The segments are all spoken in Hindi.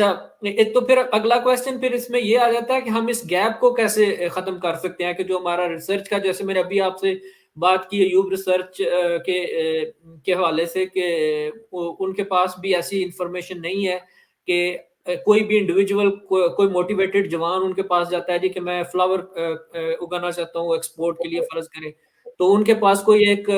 एक तो फिर अगला क्वेश्चन फिर इसमें ये आ जाता है कि हम इस गैप को कैसे खत्म कर सकते हैं कि जो हमारा रिसर्च का, जैसे मैंने अभी आपसे बात की यूब रिसर्च के हवाले से कि उनके पास भी ऐसी इंफॉर्मेशन नहीं है कि कोई भी इंडिविजुअल कोई मोटिवेटेड जवान उनके पास जाता है जी कि मैं फ्लावर उगाना चाहता हूँ एक्सपोर्ट के लिए फर्ज करें, तो उनके पास कोई एक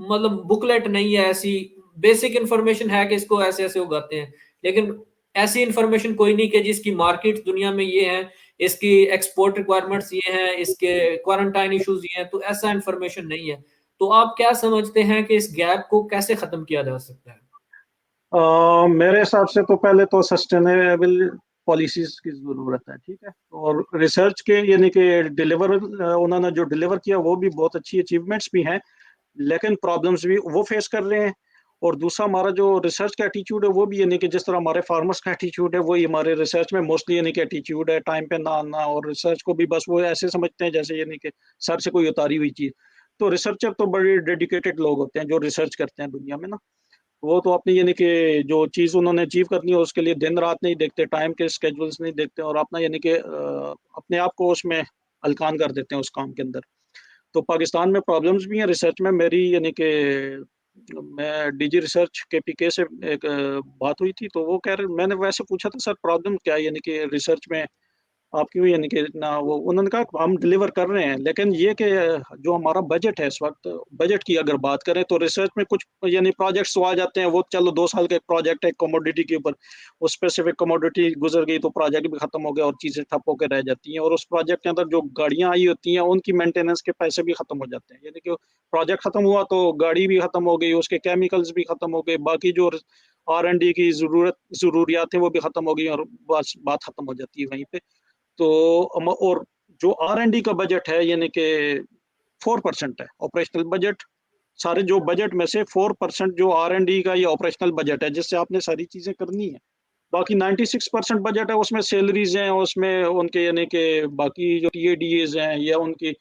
मतलब बुकलेट नहीं है, ऐसी बेसिक इंफॉर्मेशन है कि इसको ऐसे ऐसे उगाते हैं, लेकिन ऐसी इंफॉर्मेशन कोई नहीं कि जिसकी मार्केट दुनिया में ये है, इसकी एक्सपोर्ट रिक्वायरमेंट्स ये हैं, इसके क्वारंटाइन इश्यूज ये हैं, तो ऐसा इंफॉर्मेशन नहीं है। तो आप क्या समझते हैं कि इस गैप को कैसे खत्म किया जा सकता है? मेरे हिसाब से तो पहले तो सस्टेनेबल पॉलिसीज की जरूरत है, ठीक है। और रिसर्च के यानी कि डिलीवर उन्होंने जो डिलीवर किया वो भी बहुत अच्छी अचीवमेंट्स भी हैं, लेकिन प्रॉब्लम्स भी वो फेस कर रहे हैं। और दूसरा हमारा जो रिसर्च का एटीट्यूड है वो भी यानी कि जिस तरह हमारे फार्मर्स का एटीट्यूड है वही हमारे रिसर्च में मोस्टली यानी कि एटीट्यूड है, टाइम पे ना आना, और रिसर्च को भी बस वो ऐसे समझते हैं जैसे यानी कि सर से कोई उतारी हुई चीज। तो रिसर्चर तो बड़े डेडिकेटेड लोग होते हैं जो रिसर्च करते हैं दुनिया में ना। वो तो अपनी यानी कि जो चीज उन्होंने अचीव करनी है उसके लिए दिन रात नहीं देखते, टाइम के स्केड्यूल्स नहीं देखते, और अपना यानी कि अपने आप को उसमें अलकान कर देते हैं उस काम के अंदर। तो पाकिस्तान में प्रॉब्लम्स भी हैं रिसर्च में। मेरी यानी कि मैं डीजी रिसर्च के पीके से एक बात हुई थी, तो वो कह रहे, मैंने वैसे पूछा था सर प्रॉब्लम क्या है यानी कि रिसर्च में आप क्यों यानी कि ना, वो उन्होंने कहा हम डिलीवर कर रहे हैं, लेकिन ये कि जो हमारा बजट है इस वक्त, बजट की अगर बात करें तो रिसर्च में कुछ यानी प्रोजेक्ट्स तो आ जाते हैं, वो चलो 2 साल का एक प्रोजेक्ट है कमोडिटी के ऊपर, उस स्पेसिफिक कमोडिटी गुजर गई तो प्रोजेक्ट भी खत्म हो गया और चीजें ठप होकर रह जाती हैं, और उस प्रोजेक्ट के अंदर जो गाड़ियां आई होती हैं उनकी मेंटेनेंस के पैसे भी खत्म हो जाते हैं। यानी कि प्रोजेक्ट खत्म हुआ तो गाड़ी भी खत्म हो गई, उसके केमिकल्स भी खत्म हो गए, बाकी जो R&D की जरूरियात है वो भी खत्म हो गई, और बस बात खत्म हो जाती है वहीं पे। तो और जो R&D का बजट है यानी कि 4% है ऑपरेशनल बजट, सारे जो बजट में से 4% जो R&D का ये ऑपरेशनल बजट है जिससे आपने सारी चीजें करनी है। बाकी 96% बजट है उसमें सैलरीज हैं, उसमें उनके यानी कि बाकी जो TADAs हैं या उनकी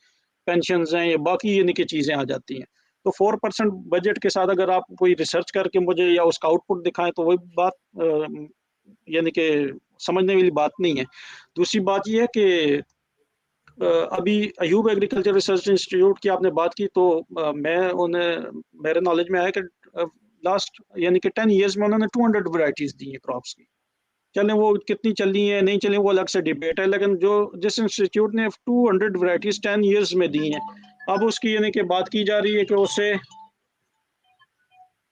पेंशन हैं या बाकी यानी कि चीजें आ जाती हैं। तो 4% बजट के साथ अगर आप कोई रिसर्च करके मुझे या उसका आउटपुट दिखाएं तो वही बात यानी कि समझने वाली बात नहीं है। दूसरी बात यह है कि अभी अयूब एग्रीकल्चर रिसर्च इंस्टीट्यूट की आपने बात की, तो मैं उन्हें मेरे नॉलेज में आया कि लास्ट यानी कि 10 ईयर्स में उन्होंने 200 वैरायटीज दी हैं क्रॉप्स की। चलें वो कितनी चली हैं नहीं चली वो अलग से डिबेट है, लेकिन जो जिस इंस्टीट्यूट ने 200 वैरायटीज 10 ईयर्स में दी हैं, अब उसकी यानी कि बात की जा रही है कि उसे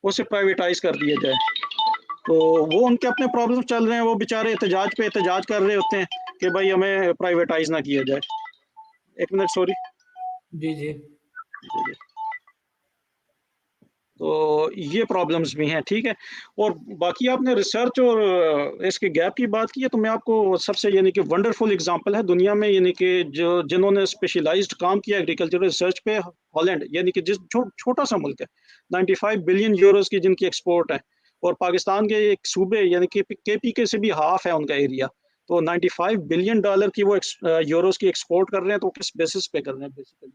उसे प्राइवेटाइज कर दिया जाए। तो वो उनके अपने प्रॉब्लम चल रहे हैं, वो बेचारे एहतजाज पे एहतजाज कर रहे होते हैं कि भाई हमें प्राइवेटाइज ना किया जाए। एक मिनट सॉरी। जी जी। तो ये प्रॉब्लम्स भी हैं, ठीक है। और बाकी आपने रिसर्च और इसके गैप की बात की है, तो मैं आपको सबसे यानी कि वंडरफुल एग्जांपल है दुनिया में यानी कि जो जिन्होंने स्पेशलाइज्ड काम किया एग्रीकल्चर रिसर्च पे, हॉलैंड, यानी कि जिस छोटा सा मुल्क है, 95 बिलियन यूरोस की जिनकी एक्सपोर्ट है, और पाकिस्तान के एक सूबे यानी कि KPK से भी हाफ है उनका एरिया, तो 95 बिलियन डॉलर की वो यूरोस की एक्सपोर्ट कर रहे हैं, तो किस बेसिस पे कर रहे हैं बेसिकली।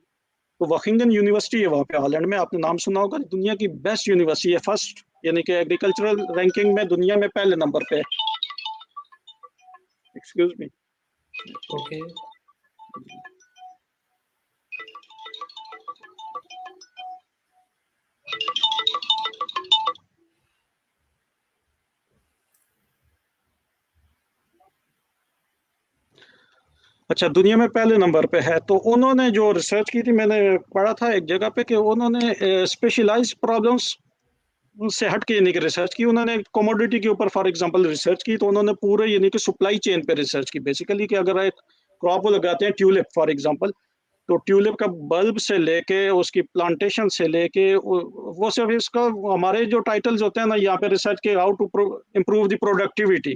तो वॉशिंगटन यूनिवर्सिटी है वहाँ पे हॉलैंड में, आपने नाम सुना होगा, दुनिया की बेस्ट यूनिवर्सिटी है, फर्स्ट यानी कि एग्रीकल्चरल रैंकिंग में दुनिया में पहले नंबर पे है। Excuse me. ओके। अच्छा, दुनिया में पहले नंबर पे है। तो उन्होंने जो रिसर्च की थी, मैंने पढ़ा था एक जगह पे कि उन्होंने स्पेशलाइज्ड प्रॉब्लम्स से हट के यानी कि रिसर्च की, उन्होंने कमोडिटी के ऊपर फॉर एग्जांपल रिसर्च की, तो उन्होंने पूरे यानी कि सप्लाई चेन पे रिसर्च की बेसिकली, कि अगर एक क्रॉप वो लगाते हैं ट्यूलिप फॉर एग्जांपल, तो ट्यूलिप का बल्ब से लेके उसकी प्लांटेशन से लेके वो सिर्फ इसका, हमारे जो टाइटल्स होते हैं ना यहाँ पे रिसर्च के, how to improve the productivity,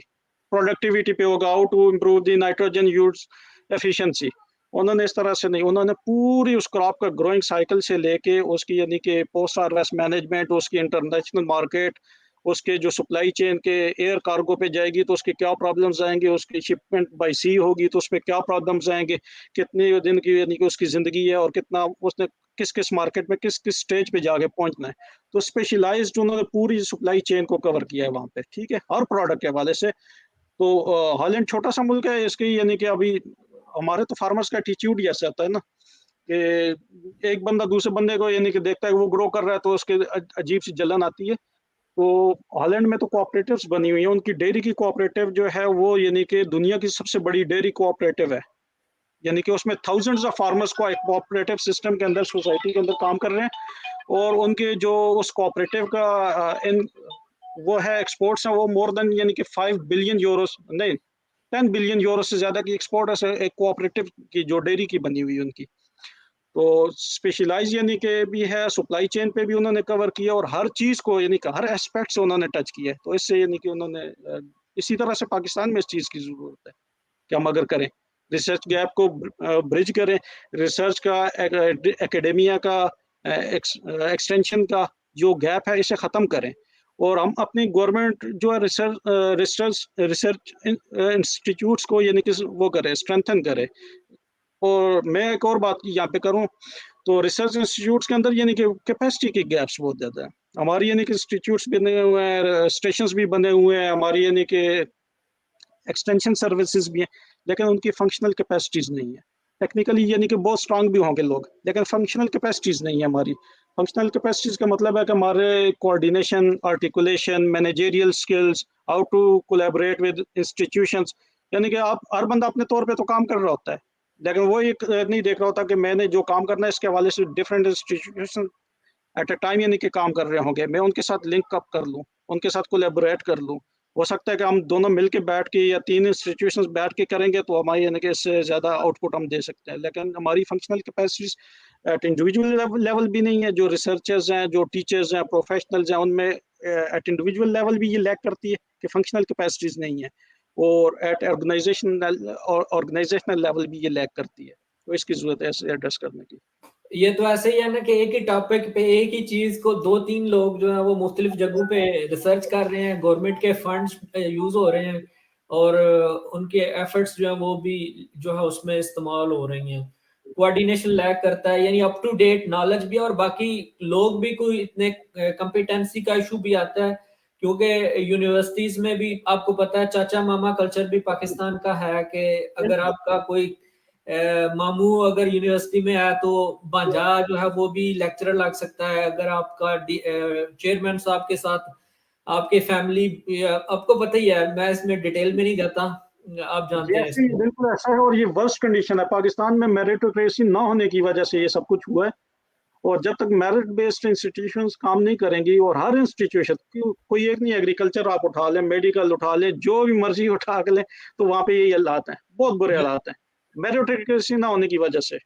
productivity पे होगा, how to improve the nitrogen use efficiency. उन्होंने इस तरह से नहीं, उन्होंने पूरी उस क्रॉप का ग्रोइंग साइकिल से लेके उसकी यानी कि पोस्ट हार्वेस्ट मैनेजमेंट, उसकी इंटरनेशनल मार्केट, उसके जो सप्लाई चेन के एयर कार्गो पे जाएगी तो उसके क्या प्रॉब्लम्स आएंगे, उसकी शिपमेंट बाय सी होगी तो उस पर क्या प्रॉब्लम्स आएंगे, कितने दिन की यानी कि उसकी ज़िंदगी है, और कितना उसने किस किस मार्केट में किस किस स्टेज पे जाके पहुंचना है। तो स्पेशलाइज्ड उन्होंने पूरी सप्लाई चेन को कवर किया है वहाँ पे, ठीक है, हर प्रोडक्ट के हवाले से। तो हॉलैंड छोटा सा मुल्क है, इसकी यानी कि अभी हमारे तो फार्मर्स का एटीट्यूड ही ऐसा आता है ना कि एक बंदा दूसरे बंदे को यानी कि देखता है कि वो ग्रो कर रहा है तो उसके अजीब सी जलन आती है। तो हॉलैंड में तो कोऑपरेटिव्स बनी हुई हैं, उनकी डेयरी की कोऑपरेटिव जो है वो यानी कि दुनिया की सबसे बड़ी डेयरी कोऑपरेटिव है। यानी कि उसमें थाउजेंड्स ऑफ फार्मर्स को एक कोऑपरेटिव सिस्टम के अंदर सोसाइटी के अंदर काम कर रहे हैं और उनके जो उस कोऑपरेटिव का इन वो है एक्सपोर्ट्स हैं वो मोर देन यानी कि 5 बिलियन यूरोस नहीं 10 बिलियन यूरो से ज़्यादा की एक्सपोर्ट है एक कोऑपरेटिव की जो डेयरी की बनी हुई है उनकी। तो स्पेशलाइज़ यानी कि भी है, सप्लाई चेन पे भी उन्होंने कवर किया और हर चीज़ को यानी कि हर एस्पेक्ट से उन्होंने टच किया है। तो इससे यानी कि उन्होंने इसी तरह से पाकिस्तान में इस चीज़ की ज़रूरत है कि हम अगर करें, रिसर्च गैप को ब्रिज करें, रिसर्च का एकेडेमिया का एक्सटेंशन का जो गैप है इसे ख़त्म करें और हम अपनी गवर्नमेंट जो है रिसर्च रिसर्च इंस्टीट्यूट्स को यानी कि वो करें, स्ट्रेंथन करें। और मैं एक और बात यहाँ पे करूँ, तो रिसर्च इंस्टीट्यूट्स के अंदर यानी कि कैपेसिटी के गैप्स बहुत ज़्यादा हैं। हमारी यानी कि इंस्टीट्यूट्स बने हुए हैं, स्टेशंस भी बने हुए हैं, हमारी यानी कि एक्सटेंशन सर्विसेज भी हैं, लेकिन उनकी फंक्शनल कैपेसिटीज़ नहीं है। टेक्निकली यानी कि बहुत स्ट्रांग भी होंगे लोग, लेकिन फंक्शनल कैपेसिटीज़ नहीं है हमारी। फंक्शनल कैपेसिटीज़ का मतलब है कि हमारे coordination, articulation, managerial skills, how to collaborate with institutions, यानी कि आप हर बंदा अपने तौर पे तो काम कर रहा होता है, लेकिन वो एक नहीं देख रहा होता कि मैंने जो काम करना है इसके हवाले से different institution at a time यानी कि काम कर रहे होंगे, मैं उनके साथ लिंक अप कर लूँ, उनके साथ कोलैबोरेट कर लूँ। हो सकता है कि हम दोनों मिल के बैठ के या 3 इंस्टीट्यूशंस बैठ के करेंगे तो हमारी यानी कि इससे ज़्यादा आउटपुट हम दे सकते हैं। लेकिन हमारी functional capacities eight individual level भी नहीं है, जो रिसर्चर्स हैं, जो टीचर्स हैं, प्रोफेशनल्स हैं, उनमें एट इंडिविजुअल लेवल भी ये लैक करती है कि फंक्शनल कैपेसिटीज़ नहीं है और एट ऑर्गेनाइजेशनल लेवल भी ये लैक करती है। तो इसकी ज़रूरत है इसे एड्रेस करने की। ये तो ऐसे ही है ना कि एक ही टॉपिक पे एक ही चीज को 2-3 लोग जो है वो मुख्तलिफ जगहों पे रिसर्च कर रहे हैं, गवर्नमेंट के फंड्स यूज हो रहे हैं और उनके एफर्ट्स जो है वो भी जो है उसमें इस्तेमाल हो रही हैं। कोऑर्डिनेशन लैक करता है, यानी अप टू डेट नॉलेज भी, और बाकी लोग भी कोई इतने कंपिटेंसी का इशू भी आता है क्योंकि यूनिवर्सिटीज में भी आपको पता है चाचा मामा कल्चर भी पाकिस्तान का है कि अगर आपका कोई मामू अगर यूनिवर्सिटी में है तो भांजा जो है वो भी लेक्चरर लग सकता है। अगर आपका चेयरमैन साहब के साथ आपके फैमिली, आपको पता ही है, मैं इसमें डिटेल में नहीं जाता, आप जी, जानते हैं ऐसे ही इसको। बिल्कुल ऐसा है और ये वर्स्ट कंडीशन है। पाकिस्तान में मेरिटोक्रेसी ना होने की वजह से ये सब कुछ हुआ है और जब तक मेरिट बेस्ड इंस्टीट्यूशंस काम नहीं करेंगी और हर इंस्टीट्यूशन कोई एक नहीं, एग्रीकल्चर आप उठा लें, मेडिकल उठा लें, जो भी मर्जी उठा के लें, तो वहाँ पे यही हालात हैं, बहुत बुरे हालात हैं, मेरिटोक्रेसी ना होने की वजह से।